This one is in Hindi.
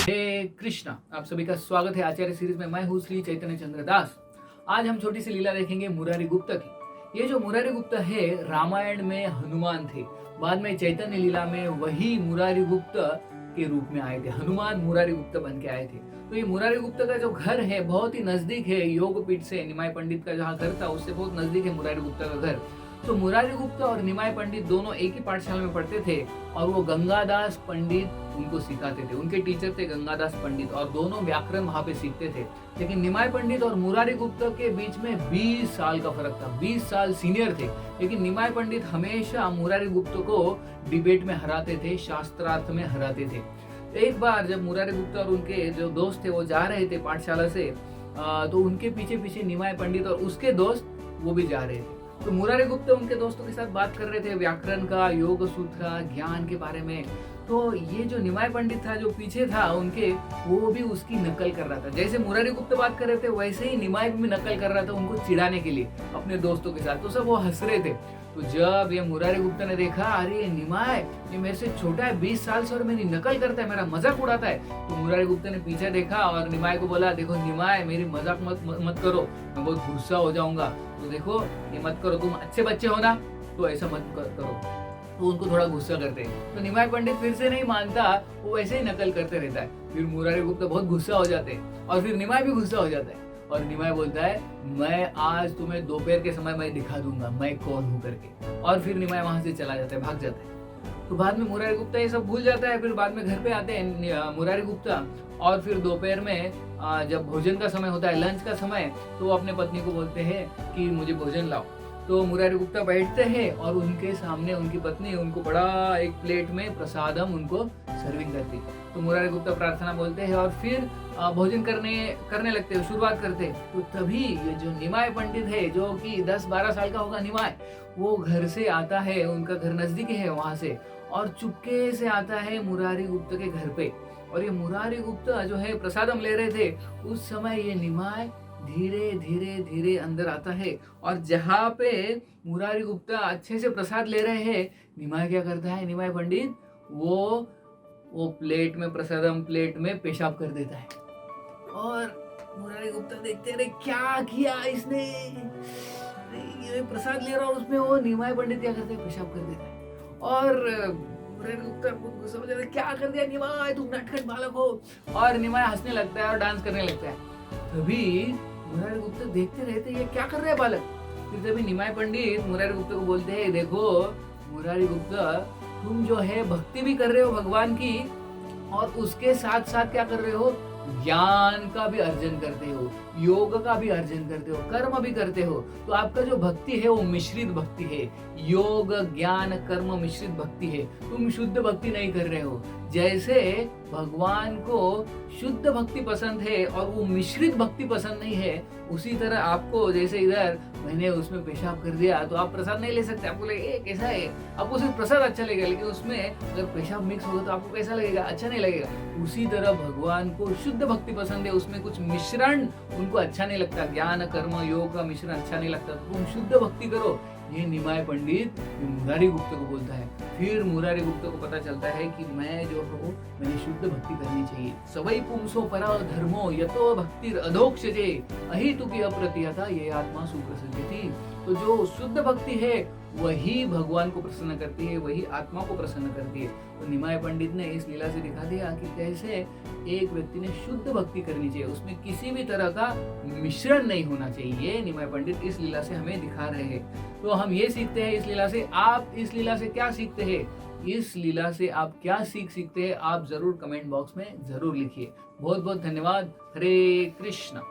हरे कृष्णा। आप सभी का स्वागत है आचार्य सीरीज में। मैं हूँ श्री चैतन्य चंद्र दास। आज हम छोटी सी लीला देखेंगे मुरारी गुप्त की। ये जो मुरारी गुप्त है, रामायण में हनुमान थे, बाद में चैतन्य लीला में वही मुरारी गुप्त के रूप में आए थे। हनुमान मुरारी गुप्त बन के आए थे। तो ये मुरारी गुप्त का जो घर है बहुत ही नजदीक है योगपीठ से। निमाय पंडित का जहाँ घर था उससे बहुत नजदीक है मुरारी गुप्त का घर। तो मुरारी गुप्त और निमाय पंडित दोनों एक ही पाठशाला में पढ़ते थे और वो गंगादास पंडित उनको सिखाते थे। उनके टीचर थे गंगादास पंडित और दोनों व्याकरण वहां पे सीखते थे। लेकिन निमाय पंडित और मुरारी गुप्त के बीच में 20 साल का फर्क था। 20 साल सीनियर थे। लेकिन निमाय पंडित हमेशा मुरारी गुप्त को डिबेट में हराते थे, शास्त्रार्थ में हराते थे। एक बार जब मुरारी गुप्त और उनके जो दोस्त थे वो जा रहे थे पाठशाला से, तो उनके पीछे पीछे निमाय पंडित और उसके दोस्त वो भी जा रहे थे। तो मुरारी गुप्त उनके दोस्तों के साथ बात कर रहे थे व्याकरण का, योग सूत्र, ज्ञान के बारे में। तो ये जो निमाय पंडित था जो पीछे था उनके, वो भी उसकी नकल कर रहा था। जैसे मुरारी गुप्त बात कर रहे थे वैसे ही निमाय भी नकल कर रहा था उनको चिढ़ाने के लिए अपने दोस्तों के साथ। तो सब वो हंस रहे थे। तो जब ये मुरारी गुप्त ने देखा, अरे निमाय ये मेरे से छोटा है 20 साल से और मेरी नकल करता है, मेरा मजाक उड़ाता है। तो मुरारी गुप्त ने पीछे देखा और निमाय को बोला, देखो निमाय मेरी मजाक मत करो, मैं बहुत गुस्सा हो जाऊंगा। तो देखो ये मत करो, तुम अच्छे बच्चे हो ना, तो ऐसा मत करो। तो उनको थोड़ा गुस्सा करते हैं। तो निमाय पंडित फिर से नहीं मानता, वो वैसे ही नकल करते रहता है। फिर मुरारी गुप्त बहुत गुस्सा हो जाते हैं और फिर निमाय भी गुस्सा हो जाता है। और निमाय बोलता है, मैं आज तुम्हें दोपहर के समय मैं दिखा दूंगा मैं कौन हूँ करके। और फिर निमाय वहां से चला जाता है, भाग जाता है। तो बाद में मुरारी गुप्ता ये सब भूल जाता है। फिर बाद में घर पे आते हैं मुरारी गुप्ता और फिर दोपहर में जब भोजन का समय होता है, लंच का समय, तो वो अपने पत्नी को बोलते हैं कि मुझे भोजन लाओ। तो मुरारी गुप्ता बैठते हैं और उनके सामने उनकी पत्नी उनको बड़ा एक प्लेट में प्रसादम उनको सर्विंग करती है। तो मुरारी गुप्ता प्रार्थना बोलते हैं और फिर भोजन करने लगते हैं, शुरुआत करते हैं। तो तभी ये जो निमाय पंडित है, जो कि 10-12 साल का होगा निमाय, वो घर से आता है, उनका घर नजदीक है वहां से, और चुपके से आता है मुरारी गुप्त के घर पे। और ये मुरारी गुप्ता जो है प्रसादम ले रहे थे, उस समय ये निमाय धीरे धीरे धीरे अंदर आता है। और जहाँ पे मुरारी गुप्ता अच्छे से प्रसाद ले रहे हैं, निमाय क्या करता है, निमाय पंडित वो प्लेट में प्रसादम प्लेट में पेशाब कर देता है। और मुरारी गुप्ता देखते हैं, अरे क्या किया इसने, ये प्रसाद ले रहा हूँ उसमें वो निमाय पंडित क्या करते हैं, पेशाब कर देता है। और मुरारी गुप्ता गुस्सा हो जाता है, क्या कर दिया निमाय, तुम नटखट बालक हो। और निमाय हंसने लगता है और डांस करने लगता है। तभी मुरारी गुप्ता देखते रहते, ये क्या कर रहे हैं बालक। फिर तभी निमाय पंडित मुरारी गुप्ता को बोलते हैं, देखो मुरारी गुप्ता, तुम जो है भक्ति भी कर रहे हो भगवान की, और उसके साथ साथ क्या कर रहे हो, ज्ञान का भी अर्जन करते हो, योग का भी अर्जन करते हो, कर्म भी करते हो। तो आपका जो भक्ति है वो मिश्रित भक्ति है, योग ज्ञान कर्म मिश्रित भक्ति है। तुम शुद्ध भक्ति नहीं कर रहे हो। जैसे भगवान को शुद्ध भक्ति पसंद है और वो मिश्रित भक्ति पसंद नहीं है, उसी तरह आपको, जैसे इधर मैंने उसमें पेशाब कर दिया तो आप प्रसाद नहीं ले सकते। आपको लगेगा कैसा है, आपको सिर्फ प्रसाद अच्छा लगेगा, लेकिन उसमें अगर पेशाब मिक्स होगा तो आपको कैसा लगेगा, अच्छा नहीं लगेगा। उसी तरह भगवान को शुद्ध भक्ति पसंद है, उसमें कुछ मिश्रण उनको अच्छा नहीं लगता, ज्ञान कर्म योग का मिश्रण अच्छा नहीं लगता। तुम शुद्ध भक्ति करो, ये निमाय पंडित मुरारी गुप्त को बोलता है। फिर मुरारी गुप्त को पता चलता है कि मैं जो हूँ, मैंने शुद्ध भक्ति करनी चाहिए। सवै पुंसो परा धर्मो यतो भक्तिर अधोक्षजे अहितुकी अप्रतिहता ये आत्मा सुप्रसिद्धि। तो जो शुद्ध भक्ति है वही भगवान को प्रसन्न करती है, वही आत्मा को प्रसन्न करती है। तो निमाय पंडित ने इस लीला से दिखा दिया कि कैसे एक व्यक्ति ने शुद्ध भक्ति करनी चाहिए, उसमें किसी भी तरह का मिश्रण नहीं होना चाहिए। निमाय पंडित इस लीला से हमें दिखा रहे हैं। तो हम ये सीखते हैं इस लीला से। आप इस लीला से क्या सीखते हैं, इस लीला से आप क्या सीखते हैं, आप जरूर कमेंट बॉक्स में जरूर लिखिए। बहुत बहुत धन्यवाद। हरे कृष्णा।